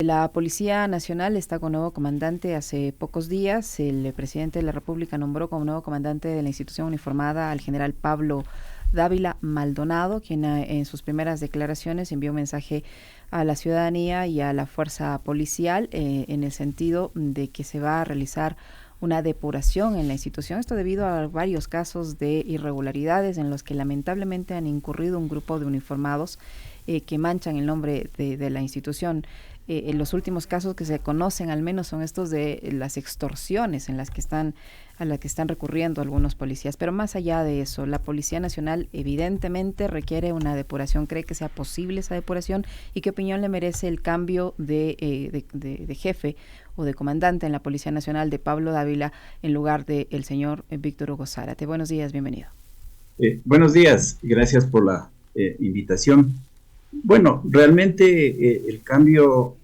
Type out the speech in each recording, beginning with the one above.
La Policía Nacional está con nuevo comandante hace pocos días. El presidente de la República nombró como nuevo comandante de la institución uniformada al general Pablo Dávila Maldonado, quien en sus primeras declaraciones envió un mensaje a la ciudadanía y a la fuerza policial en el sentido de que se va a realizar una depuración en la institución. Esto debido a varios casos de irregularidades en los que lamentablemente han incurrido un grupo de uniformados que manchan el nombre de la institución. En los últimos casos que se conocen al menos son estos de las extorsiones a las que están recurriendo algunos policías. Pero más allá de eso, la Policía Nacional evidentemente requiere una depuración. ¿Cree que sea posible esa depuración? ¿Y qué opinión le merece el cambio de jefe o de comandante en la Policía Nacional de Pablo Dávila en lugar del señor Víctor Hugo Zárate? Buenos días, bienvenido. Buenos días, gracias por la invitación. Bueno, realmente el cambio,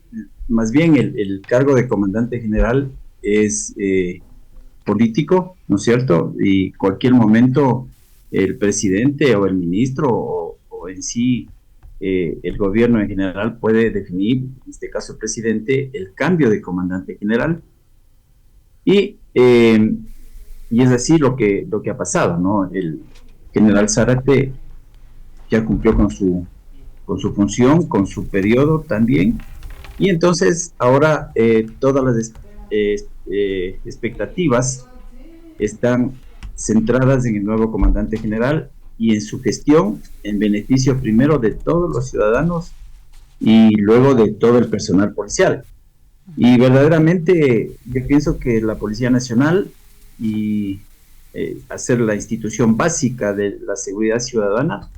más bien el cargo de comandante general es político, ¿no es cierto? Y cualquier momento el presidente o el ministro o en sí el gobierno en general puede definir, en este caso el presidente, el cambio de comandante general. Y, y es así lo que ha pasado, ¿no? El general Zárate ya cumplió con su función, con su periodo también, y entonces ahora todas las expectativas están centradas en el nuevo comandante general y en su gestión en beneficio primero de todos los ciudadanos y luego de todo el personal policial. Y verdaderamente yo pienso que la Policía Nacional y hacer la institución básica de la seguridad ciudadana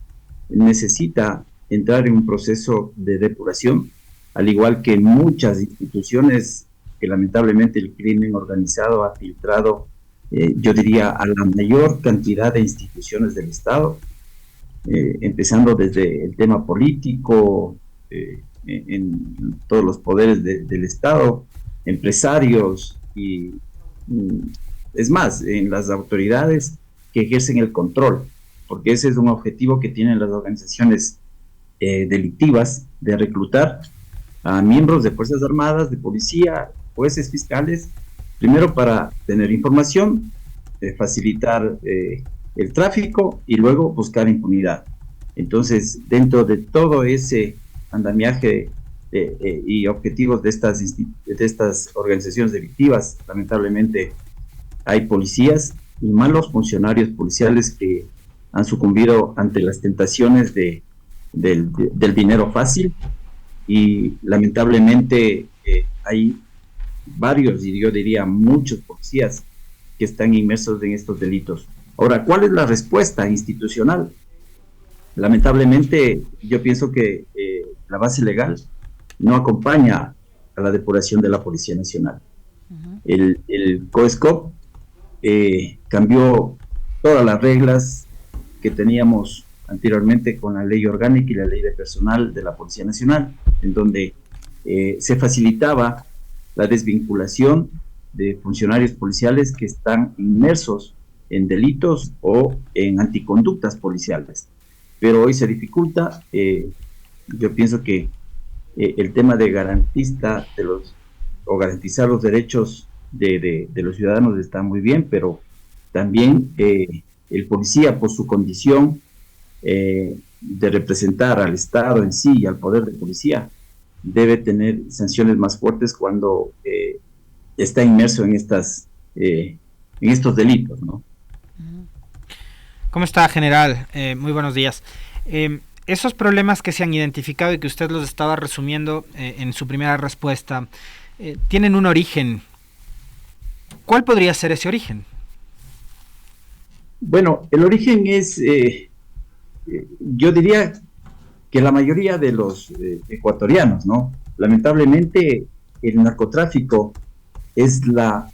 necesita entrar en un proceso de depuración, al igual que muchas instituciones que lamentablemente el crimen organizado ha filtrado, yo diría, a la mayor cantidad de instituciones del Estado, empezando desde el tema político, en todos los poderes del Estado, empresarios y, es más, en las autoridades que ejercen el control, porque ese es un objetivo que tienen las organizaciones delictivas de reclutar a miembros de Fuerzas Armadas, de policía, jueces, fiscales, primero para tener información, facilitar el tráfico y luego buscar impunidad. Entonces, dentro de todo ese andamiaje y objetivos de estas organizaciones delictivas, lamentablemente hay policías y malos funcionarios policiales que han sucumbido ante las tentaciones del dinero fácil y lamentablemente hay varios, y yo diría muchos policías que están inmersos en estos delitos. Ahora, ¿cuál es la respuesta institucional? Lamentablemente yo pienso que la base legal no acompaña a la depuración de la Policía Nacional. El COESCOP cambió todas las reglas que teníamos anteriormente con la ley orgánica y la ley de personal de la Policía Nacional, en donde se facilitaba la desvinculación de funcionarios policiales que están inmersos en delitos o en anticonductas policiales. Pero hoy se dificulta. Yo pienso que el tema de garantizar los derechos de los ciudadanos está muy bien, pero también el policía, por su condición de representar al Estado en sí y al poder de policía, debe tener sanciones más fuertes cuando está inmerso en estos delitos, ¿no? ¿Cómo está, general? Muy buenos días. Esos problemas que se han identificado y que usted los estaba resumiendo en su primera respuesta, tienen un origen. ¿Cuál podría ser ese origen? Bueno, el origen es, yo diría que la mayoría de los ecuatorianos, ¿no? Lamentablemente, el narcotráfico es la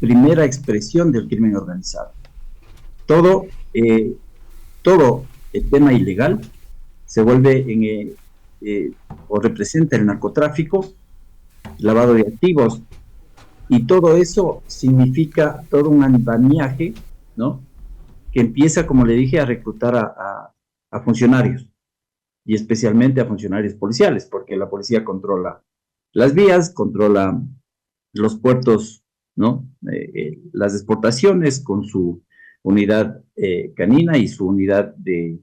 primera expresión del crimen organizado. Todo el tema ilegal se vuelve o representa el narcotráfico, lavado de activos, y todo eso significa todo un andamiaje, ¿no? Que empieza, como le dije, a reclutar a funcionarios, y especialmente a funcionarios policiales, porque la policía controla las vías, controla los puertos, ¿no? Las exportaciones con su unidad canina y su unidad de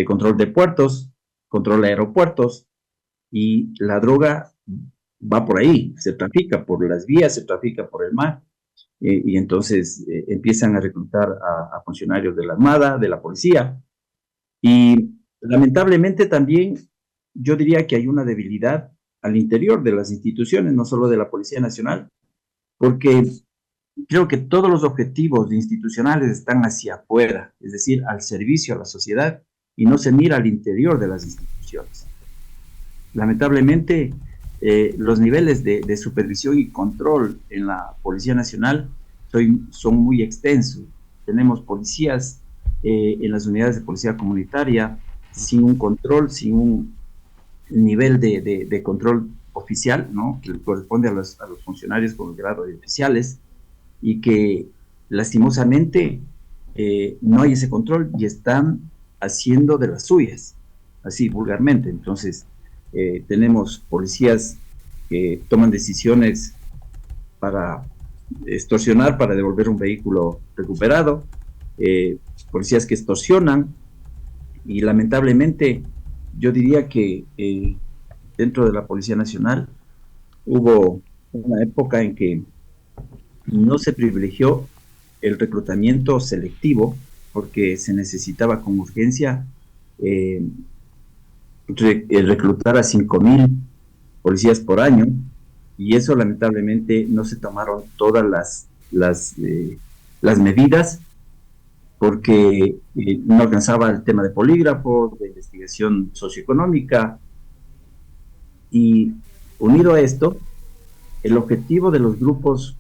control de puertos, controla aeropuertos, y la droga va por ahí, se trafica por las vías, se trafica por el mar, y entonces empiezan a reclutar a funcionarios de la Armada, de la policía, y lamentablemente también yo diría que hay una debilidad al interior de las instituciones, no solo de la Policía Nacional, porque creo que todos los objetivos institucionales están hacia afuera, es decir, al servicio a la sociedad, y no se mira al interior de las instituciones. Lamentablemente, los niveles de supervisión y control en la Policía Nacional son muy extensos. Tenemos policías en las unidades de policía comunitaria sin un control, sin un nivel de control oficial, ¿no?, que le corresponde a los funcionarios con el grado de oficiales, y que lastimosamente no hay ese control y están haciendo de las suyas, así vulgarmente. Entonces, tenemos policías que toman decisiones para extorsionar, para devolver un vehículo recuperado, policías que extorsionan, y lamentablemente yo diría que dentro de la Policía Nacional hubo una época en que no se privilegió el reclutamiento selectivo, porque se necesitaba con urgencia reclutar a 5,000 policías por año, y eso lamentablemente no se tomaron todas las medidas, porque no alcanzaba el tema de polígrafo, de investigación socioeconómica, y unido a esto, el objetivo de los grupos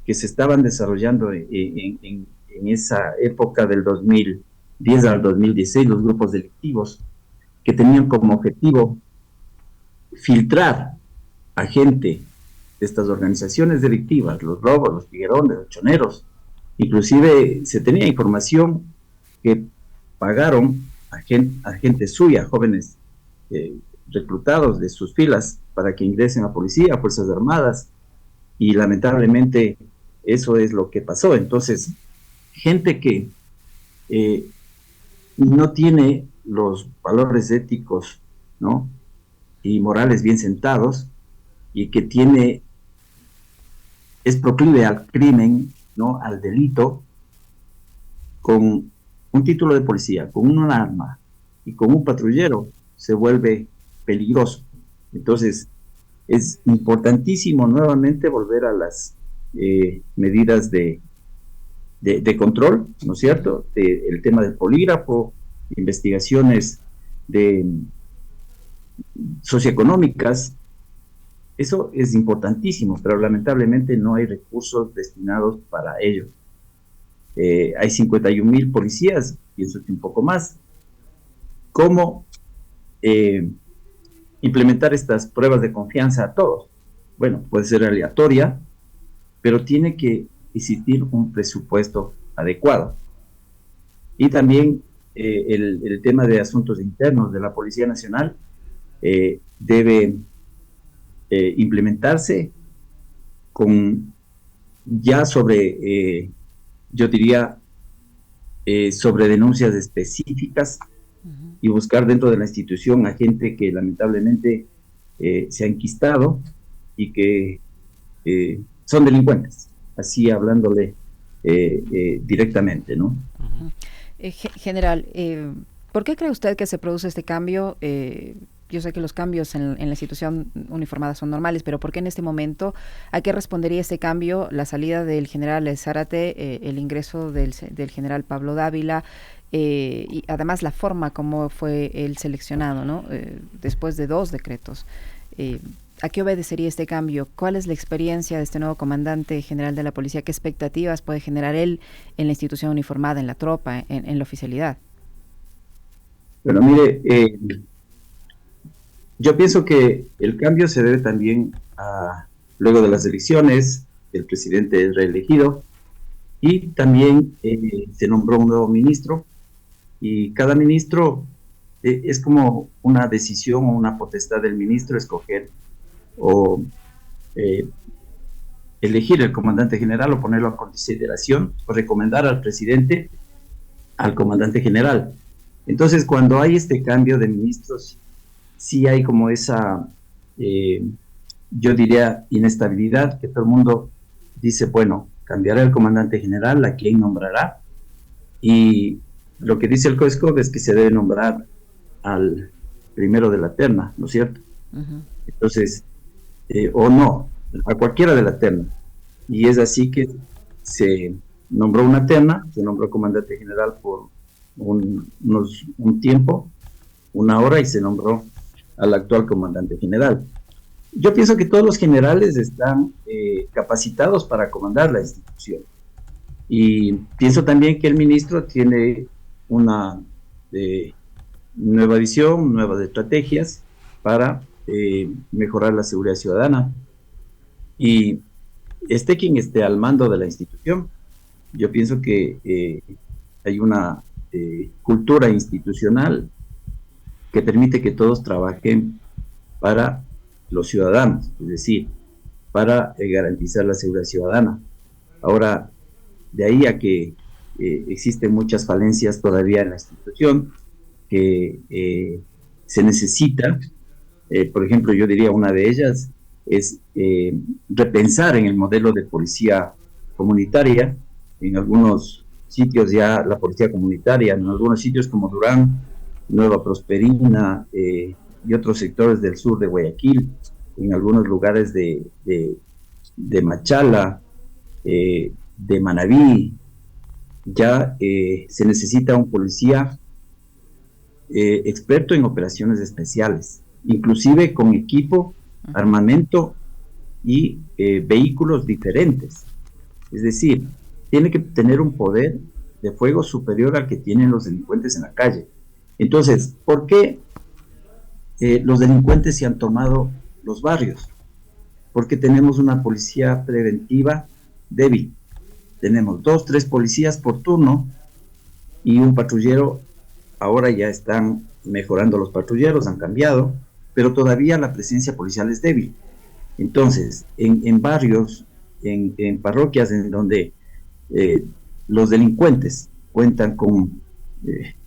que se estaban desarrollando en esa época del 2010 al 2016, los grupos delictivos, que tenían como objetivo filtrar a gente de estas organizaciones delictivas, los robos, los tiguerones, los choneros. Inclusive se tenía información que pagaron a gente suya, jóvenes reclutados de sus filas, para que ingresen a policía, a Fuerzas Armadas, y lamentablemente eso es lo que pasó. Entonces, gente que no tiene los valores éticos, ¿no?, y morales bien sentados, y que es proclive al crimen, ¿no?, al delito, con un título de policía, con un arma y con un patrullero, se vuelve peligroso. Entonces, es importantísimo nuevamente volver a las medidas de control, ¿no es cierto?, el tema del polígrafo, investigaciones socioeconómicas. Eso es importantísimo, pero lamentablemente no hay recursos destinados para ello. Hay 51,000 policías, pienso que un poco más. ¿Cómo implementar estas pruebas de confianza a todos? Bueno, puede ser aleatoria, pero tiene que existir un presupuesto adecuado. Y también el tema de asuntos internos de la Policía Nacional debe implementarse con ya sobre, yo diría, sobre denuncias específicas, y buscar dentro de la institución a gente que lamentablemente se ha enquistado y que son delincuentes, así hablándole directamente, ¿no? General, ¿por qué cree usted que se produce este cambio? Yo sé que los cambios en la institución uniformada son normales, pero ¿por qué en este momento? ¿A qué respondería este cambio? La salida del general Zárate, el ingreso del general Pablo Dávila, y además la forma como fue él seleccionado, ¿no? Después de 2 decretos. ¿A qué obedecería este cambio? ¿Cuál es la experiencia de este nuevo comandante general de la policía? ¿Qué expectativas puede generar él en la institución uniformada, en la tropa, en la oficialidad? Bueno, mire, yo pienso que el cambio se debe también luego de las elecciones, el presidente es reelegido, y también se nombró un nuevo ministro, y cada ministro es como una decisión o una potestad del ministro escoger o elegir el comandante general o ponerlo a consideración o recomendar al presidente al comandante general. Entonces, cuando hay este cambio de ministros, sí hay como esa, yo diría, inestabilidad, que todo el mundo dice, bueno, cambiará el comandante general, ¿a quién nombrará? Y lo que dice el COESCOB es que se debe nombrar al primero de la terna, ¿no es cierto? Uh-huh. Entonces, o no, a cualquiera de la terna. Y es así que se nombró una terna, se nombró comandante general por un tiempo, una hora, y se nombró al actual comandante general. Yo pienso que todos los generales están capacitados para comandar la institución. Y pienso también que el ministro tiene una nueva visión, nuevas estrategias para mejorar la seguridad ciudadana. Y quien esté al mando de la institución, yo pienso que hay una cultura institucional que permite que todos trabajen para los ciudadanos, es decir, para garantizar la seguridad ciudadana. Ahora, de ahí a que existen muchas falencias todavía en la institución, que se necesita, por ejemplo, yo diría una de ellas es repensar en el modelo de policía comunitaria. En algunos sitios ya la policía comunitaria, en algunos sitios como Durán, Nueva Prosperina y otros sectores del sur de Guayaquil, en algunos lugares de Machala, de Manabí, ya se necesita un policía experto en operaciones especiales, inclusive con equipo, armamento y vehículos diferentes. Es decir, tiene que tener un poder de fuego superior al que tienen los delincuentes en la calle. Entonces, ¿por qué los delincuentes se han tomado los barrios? Porque tenemos una policía preventiva débil. Tenemos 2, 3 policías por turno y un patrullero. Ahora ya están mejorando los patrulleros, han cambiado, pero todavía la presencia policial es débil. Entonces, en barrios, en parroquias en donde los delincuentes cuentan con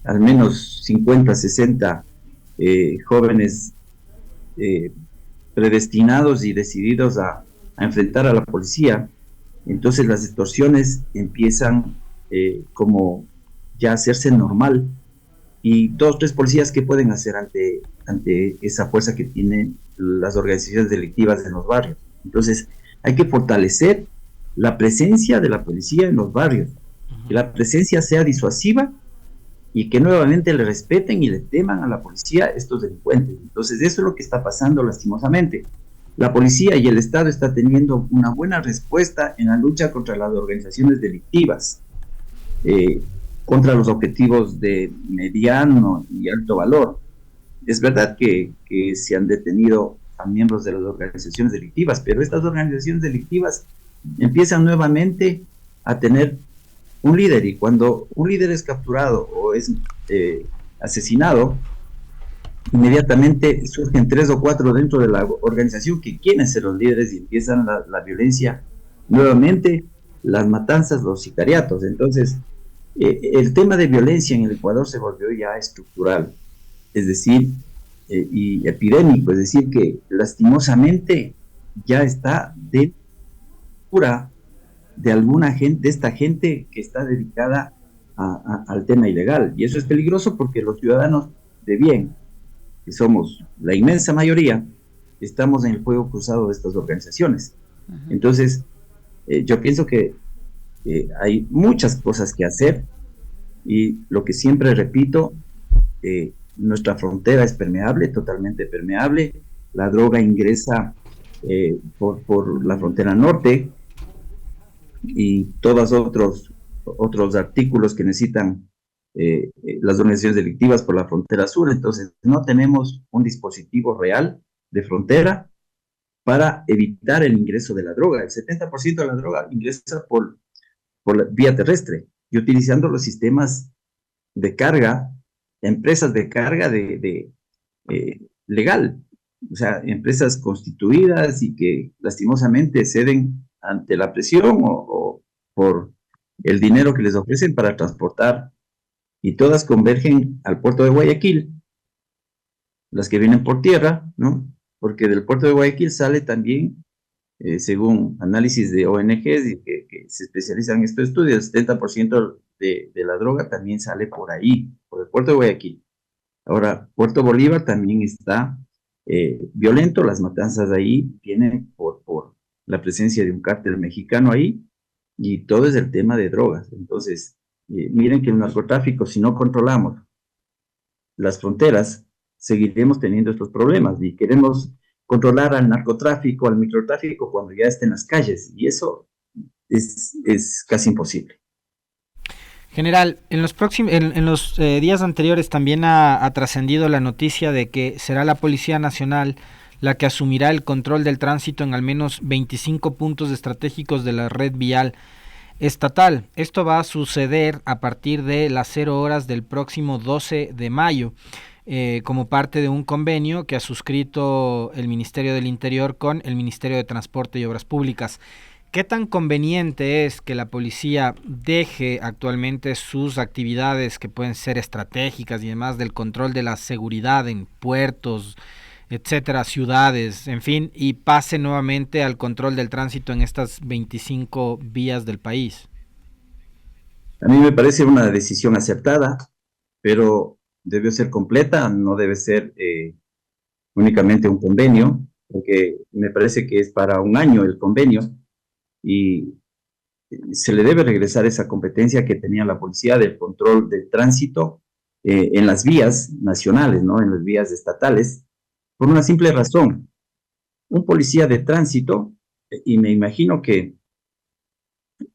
al menos 50, 60 jóvenes predestinados y decididos a enfrentar a la policía, entonces las extorsiones empiezan como ya a hacerse normal. Y 2, 3 policías, ¿qué pueden hacer ante esa fuerza que tienen las organizaciones delictivas en los barrios? Entonces, hay que fortalecer la presencia de la policía en los barrios, que la presencia sea disuasiva y que nuevamente le respeten y le teman a la policía estos delincuentes. Entonces, eso es lo que está pasando lastimosamente. La policía y el Estado está teniendo una buena respuesta en la lucha contra las organizaciones delictivas, contra los objetivos de mediano y alto valor. Es verdad que se han detenido a miembros de las organizaciones delictivas, pero estas organizaciones delictivas empiezan nuevamente a tener un líder, y cuando un líder es capturado o es asesinado, inmediatamente surgen 3 o 4 dentro de la organización que quieren ser los líderes y empiezan la violencia nuevamente, las matanzas, los sicariatos. Entonces, el tema de violencia en el Ecuador se volvió ya estructural, es decir, y epidémico, es decir, que lastimosamente ya está de pura de alguna gente, de esta gente que está dedicada al tema ilegal. Y eso es peligroso porque los ciudadanos de bien, que somos la inmensa mayoría, estamos en el fuego cruzado de estas organizaciones. Uh-huh. Entonces, yo pienso que hay muchas cosas que hacer, y lo que siempre repito, nuestra frontera es permeable, totalmente permeable. La droga ingresa por la frontera norte, y todos otros artículos que necesitan las organizaciones delictivas por la frontera sur. Entonces, no tenemos un dispositivo real de frontera para evitar el ingreso de la droga. El 70% de la droga ingresa por la vía terrestre, y utilizando los sistemas de carga, empresas de carga legal. o sea, empresas constituidas y que lastimosamente ceden ante la presión o por el dinero que les ofrecen para transportar, y todas convergen al puerto de Guayaquil, las que vienen por tierra, ¿no? Porque del puerto de Guayaquil sale también, según análisis de ONGs y que se especializan en estos estudios, el 70% de la droga también sale por ahí, por el puerto de Guayaquil. Ahora, Puerto Bolívar también está violento, las matanzas ahí vienen por la presencia de un cártel mexicano ahí, y todo es el tema de drogas. Entonces, miren que el narcotráfico, si no controlamos las fronteras, seguiremos teniendo estos problemas, y queremos controlar al narcotráfico, al microtráfico, cuando ya esté en las calles, y eso es casi imposible. General, en los días anteriores también ha trascendido la noticia de que será la Policía Nacional la que asumirá el control del tránsito en al menos 25 puntos estratégicos de la red vial estatal. Esto va a suceder a partir de las 0 horas del próximo 12 de mayo, como parte de un convenio que ha suscrito el Ministerio del Interior con el Ministerio de Transporte y Obras Públicas. ¿Qué tan conveniente es que la policía deje actualmente sus actividades que pueden ser estratégicas y demás del control de la seguridad en puertos, etcétera, ciudades, en fin, y pase nuevamente al control del tránsito en estas 25 vías del país? A mí me parece una decisión acertada, pero debe ser completa, no debe ser únicamente un convenio, porque me parece que es para un año el convenio, y se le debe regresar esa competencia que tenía la policía del control del tránsito en las vías nacionales, ¿no? En las vías estatales, por una simple razón. Un policía de tránsito, y me imagino que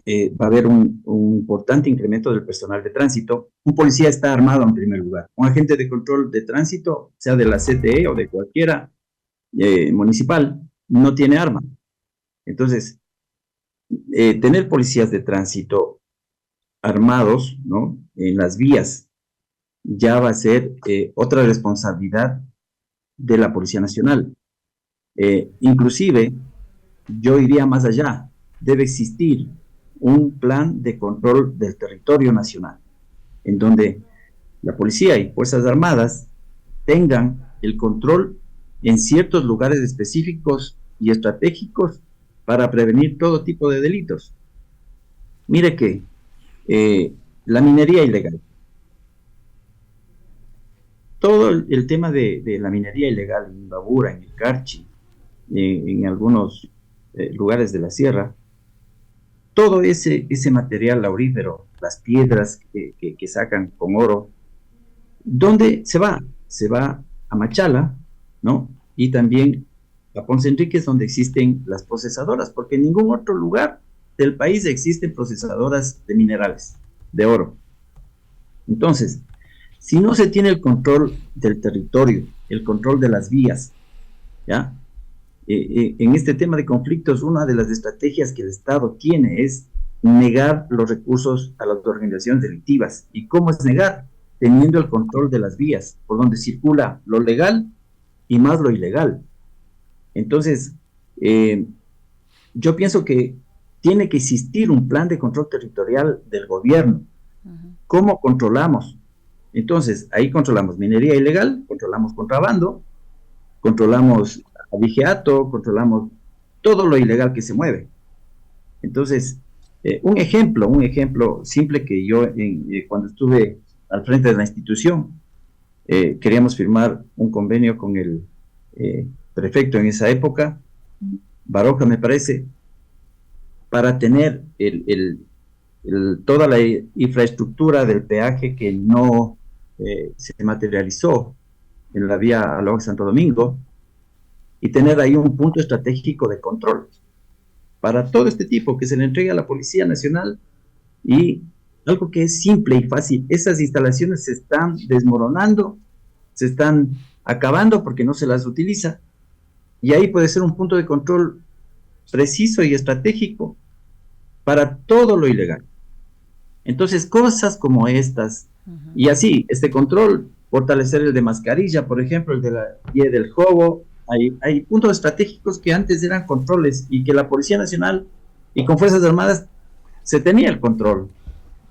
va a haber un importante incremento del personal de tránsito. Un policía está armado en primer lugar. Un agente de control de tránsito, sea de la CTE o de cualquiera municipal, no tiene arma. Entonces, tener policías de tránsito armados, ¿no?, en las vías, ya va a ser otra responsabilidad de la Policía Nacional. Inclusive, yo iría más allá. Debe existir un plan de control del territorio nacional, en donde la policía y Fuerzas Armadas tengan el control en ciertos lugares específicos y estratégicos para prevenir todo tipo de delitos. Mire que la minería ilegal, todo el tema de la minería ilegal en Imbabura, en el Carchi, en algunos lugares de la sierra, todo ese material aurífero, las piedras que sacan con oro, ¿dónde se va? Se va a Machala, ¿no? Y también a Ponce Enríquez, donde existen las procesadoras, porque en ningún otro lugar del país existen procesadoras de minerales, de oro. Entonces, si no se tiene el control del territorio, el control de las vías, ¿ya? En este tema de conflictos, una de las estrategias que el Estado tiene es negar los recursos a las organizaciones delictivas. ¿Y cómo es negar? Teniendo el control de las vías, por donde circula lo legal y más lo ilegal. Entonces, yo pienso que tiene que existir un plan de control territorial del gobierno. ¿Cómo controlamos? Entonces, ahí controlamos minería ilegal, controlamos contrabando, controlamos abigeato, controlamos todo lo ilegal que se mueve. Entonces, un ejemplo simple que yo, cuando estuve al frente de la institución, queríamos firmar un convenio con el prefecto en esa época, Baroja me parece, para tener toda la infraestructura del peaje que no se materializó en la vía Aloja-Santo Domingo, y tener ahí un punto estratégico de control para todo este tipo que se le entregue a la Policía Nacional. Y algo que es simple y fácil, esas instalaciones se están desmoronando, se están acabando porque no se las utiliza, y ahí puede ser un punto de control preciso y estratégico para todo lo ilegal. Entonces, cosas como estas, y así, este control, fortalecer el de Mascarilla, por ejemplo, el de la vía del Jobo, Hay puntos estratégicos que antes eran controles y que la Policía Nacional y con Fuerzas Armadas se tenía el control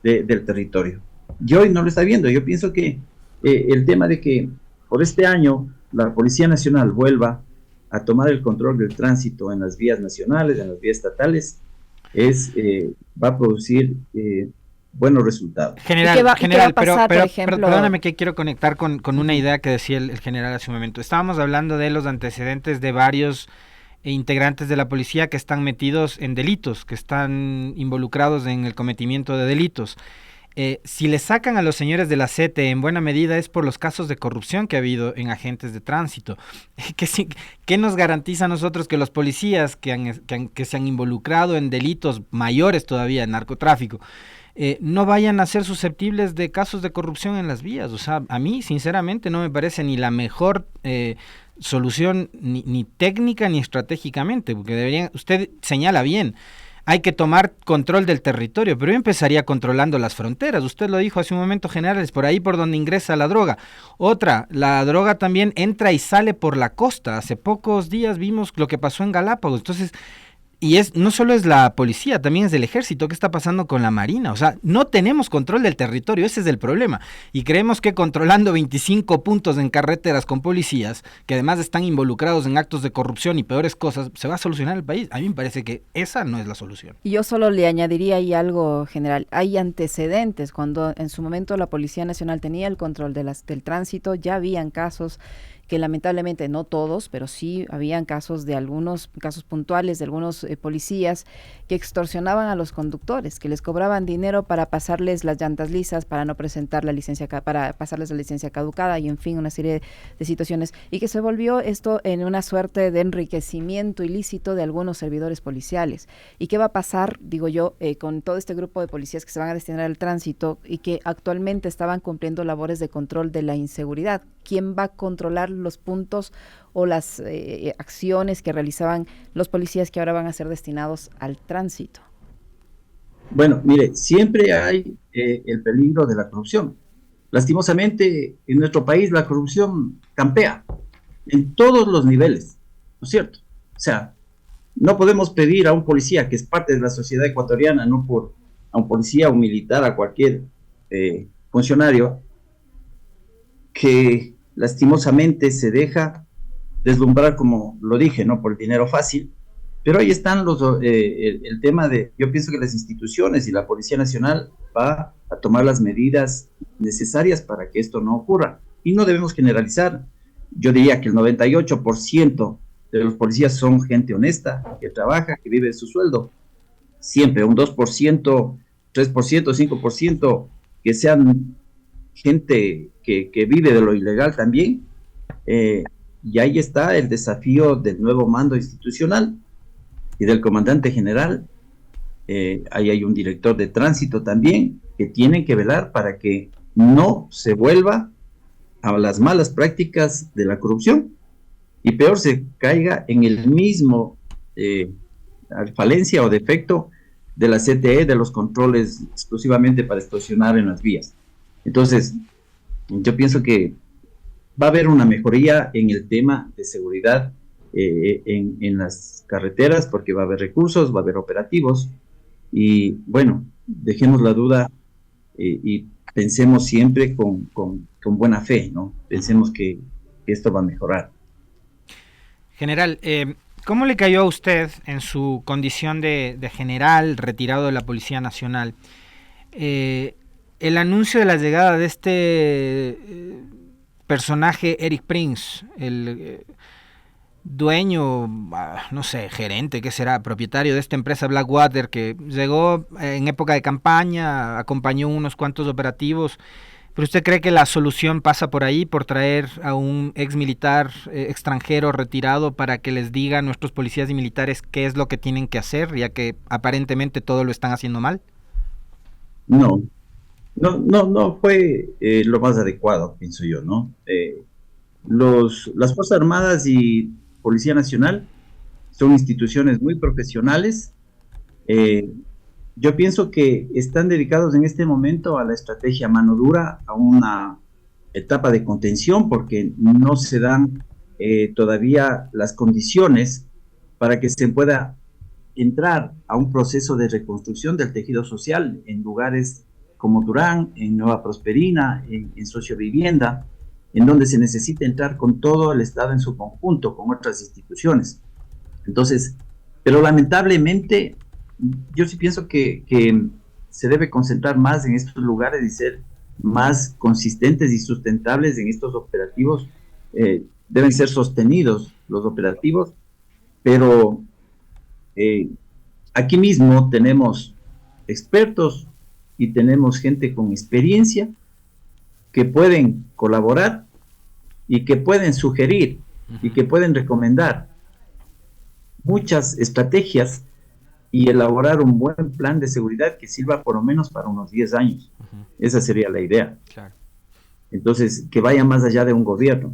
del territorio. Y hoy no lo está viendo. Yo pienso que el tema de que por este año la Policía Nacional vuelva a tomar el control del tránsito en las vías nacionales, en las vías estatales, va a producir buenos resultados. General, perdóname que quiero conectar con una idea que decía el general hace un momento. Estábamos hablando de los antecedentes de varios integrantes de la policía que están metidos en delitos, que están involucrados en el cometimiento de delitos. Si le sacan a los señores de la CETE, en buena medida es por los casos de corrupción que ha habido en agentes de tránsito. ¿Qué nos garantiza a nosotros que los policías que se han involucrado en delitos mayores todavía, en narcotráfico, no vayan a ser susceptibles de casos de corrupción en las vías? O sea, a mí sinceramente no me parece ni la mejor solución ni técnica ni estratégicamente, porque usted señala bien, hay que tomar control del territorio, pero yo empezaría controlando las fronteras. Usted lo dijo hace un momento, general, es por ahí por donde ingresa la droga. Otra, la droga también entra y sale por la costa. Hace pocos días vimos lo que pasó en Galápagos. Entonces, no solo es la policía, también es el ejército. ¿Qué está pasando con la marina? O sea, no tenemos control del territorio, ese es el problema. Y creemos que controlando 25 puntos en carreteras con policías, que además están involucrados en actos de corrupción y peores cosas, se va a solucionar el país. A mí me parece que esa no es la solución. Y yo solo le añadiría ahí algo, general. Hay antecedentes. Cuando en su momento la Policía Nacional tenía el control del tránsito, ya habían casos que lamentablemente no todos, pero sí habían casos puntuales de algunos policías que extorsionaban a los conductores, que les cobraban dinero para pasarles las llantas lisas, para no presentar la licencia, para pasarles la licencia caducada y en fin, una serie de situaciones, y que se volvió esto en una suerte de enriquecimiento ilícito de algunos servidores policiales. ¿Y qué va a pasar, digo yo, con todo este grupo de policías que se van a destinar al tránsito y que actualmente estaban cumpliendo labores de control de la inseguridad? ¿Quién va a controlar los puntos o las acciones que realizaban los policías que ahora van a ser destinados al tránsito? Bueno, mire, siempre hay el peligro de la corrupción. Lastimosamente, en nuestro país la corrupción campea en todos los niveles, ¿no es cierto? O sea, no podemos pedir a un policía que es parte de la sociedad ecuatoriana, a un policía, a un militar, a cualquier funcionario, que lastimosamente se deja deslumbrar, como lo dije, ¿no? Por el dinero fácil. Pero ahí están el tema de, yo pienso que las instituciones y la Policía Nacional va a tomar las medidas necesarias para que esto no ocurra. Y no debemos generalizar. Yo diría que el 98% de los policías son gente honesta, que trabaja, que vive de su sueldo. Siempre un 2%, 3%, 5% que sean gente que vive de lo ilegal también, y ahí está el desafío del nuevo mando institucional y del comandante general. Ahí hay un director de tránsito también, que tienen que velar para que no se vuelva a las malas prácticas de la corrupción, y peor, se caiga en el mismo falencia o defecto de la CTE, de los controles exclusivamente para extorsionar en las vías. Entonces, yo pienso que va a haber una mejoría en el tema de seguridad en las carreteras, porque va a haber recursos, va a haber operativos, y bueno, dejemos la duda y pensemos siempre con buena fe, ¿no? Pensemos que esto va a mejorar. General, ¿cómo le cayó a usted en su condición de general retirado de la Policía Nacional el anuncio de la llegada de este personaje, Eric Prince, el dueño, no sé, gerente, ¿qué será? Propietario de esta empresa Blackwater, que llegó en época de campaña, acompañó unos cuantos operativos? ¿Pero usted cree que la solución pasa por ahí, por traer a un ex militar extranjero retirado para que les diga a nuestros policías y militares qué es lo que tienen que hacer, ya que aparentemente todo lo están haciendo mal? No fue lo más adecuado, pienso yo, ¿no? Las Fuerzas Armadas y Policía Nacional son instituciones muy profesionales. Yo pienso que están dedicados en este momento a la estrategia mano dura, a una etapa de contención, porque no se dan todavía las condiciones para que se pueda entrar a un proceso de reconstrucción del tejido social en lugares como Durán, en Nueva Prosperina, en Sociovivienda, en donde se necesita entrar con todo el Estado en su conjunto, con otras instituciones. Entonces, pero lamentablemente, yo sí pienso que se debe concentrar más en estos lugares y ser más consistentes y sustentables en estos operativos. Deben ser sostenidos los operativos, pero aquí mismo tenemos expertos y tenemos gente con experiencia que pueden colaborar y que pueden sugerir y que pueden recomendar muchas estrategias y elaborar un buen plan de seguridad que sirva por lo menos para unos 10 años. Esa sería la idea. Claro. Entonces, que vaya más allá de un gobierno.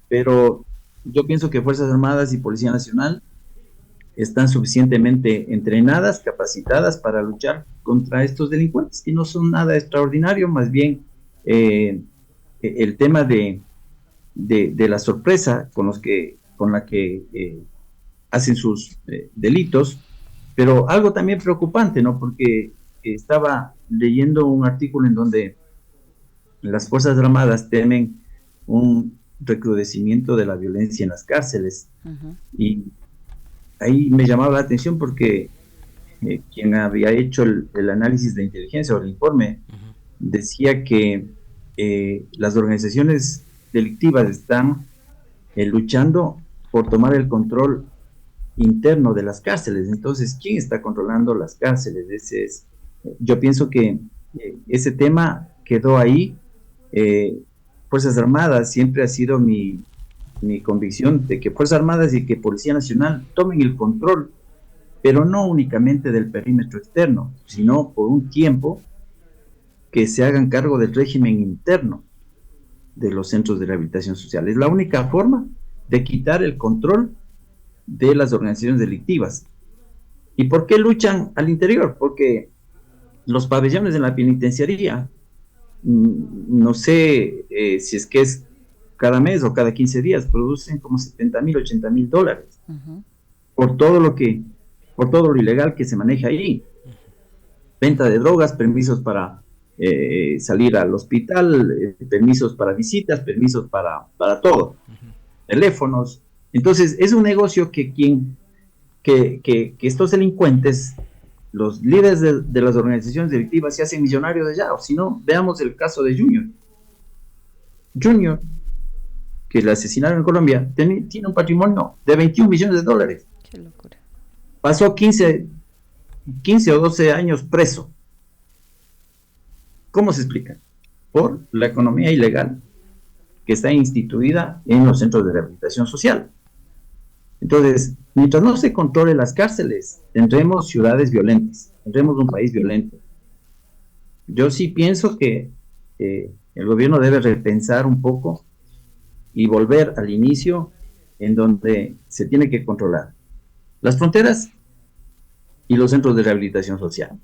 Pero yo pienso que Fuerzas Armadas y Policía Nacional están suficientemente entrenadas, capacitadas para luchar contra estos delincuentes, que no son nada extraordinario, más bien el tema de la sorpresa con la que hacen sus delitos, pero algo también preocupante, ¿no? Porque estaba leyendo un artículo en donde las Fuerzas Armadas temen un recrudecimiento de la violencia en las cárceles. Y ahí me llamaba la atención porque quien había hecho el análisis de inteligencia o el informe decía que las organizaciones delictivas están luchando por tomar el control interno de las cárceles. Entonces, ¿quién está controlando las cárceles? Yo pienso que ese tema quedó ahí. Fuerzas Armadas, siempre ha sido mi convicción de que Fuerzas Armadas y que Policía Nacional tomen el control, pero no únicamente del perímetro externo, sino por un tiempo que se hagan cargo del régimen interno de los centros de rehabilitación social. Es la única forma de quitar el control de las organizaciones delictivas. ¿Y por qué luchan al interior? Porque los pabellones en la penitenciaría, no sé si es que es cada mes o cada 15 días, producen como $70,000, $80,000 por todo lo ilegal que se maneja ahí. Venta de drogas, permisos para salir al hospital, permisos para visitas, permisos para todo, teléfonos. Entonces es un negocio que estos delincuentes, los líderes de las organizaciones delictivas, se hacen millonarios de allá. O si no, veamos el caso de Junior, que le asesinaron en Colombia, tiene un patrimonio de $21 millones. Qué locura. Pasó 15 o 12 años preso. ¿Cómo se explica? Por la economía ilegal que está instituida en los centros de rehabilitación social. Entonces, mientras no se controle las cárceles, tendremos ciudades violentas, tendremos un país violento. Yo sí pienso que el gobierno debe repensar un poco y volver al inicio, en donde se tiene que controlar las fronteras y los centros de rehabilitación social.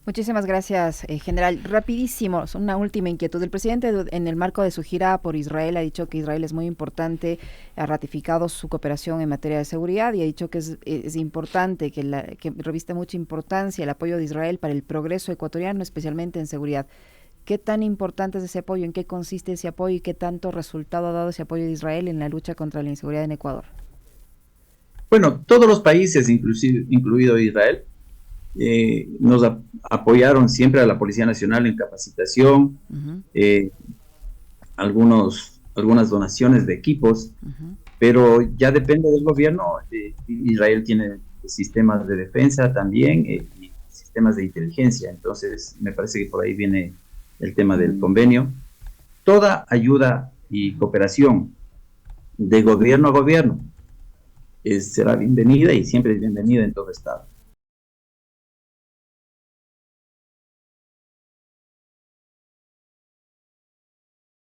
Muchísimas gracias, general. Rapidísimo, una última inquietud. El presidente, en el marco de su gira por Israel, ha dicho que Israel es muy importante, ha ratificado su cooperación en materia de seguridad y ha dicho que es importante, que reviste mucha importancia el apoyo de Israel para el progreso ecuatoriano, especialmente en seguridad. ¿Qué tan importante es ese apoyo? ¿En qué consiste ese apoyo y qué tanto resultado ha dado ese apoyo de Israel en la lucha contra la inseguridad en Ecuador? Bueno, todos los países, incluido Israel, nos apoyaron siempre a la Policía Nacional en capacitación, algunas donaciones de equipos, pero ya depende del gobierno. Israel tiene sistemas de defensa también y sistemas de inteligencia, entonces me parece que por ahí viene el tema del convenio. Toda ayuda y cooperación de gobierno a gobierno será bienvenida y siempre es bienvenida en todo estado.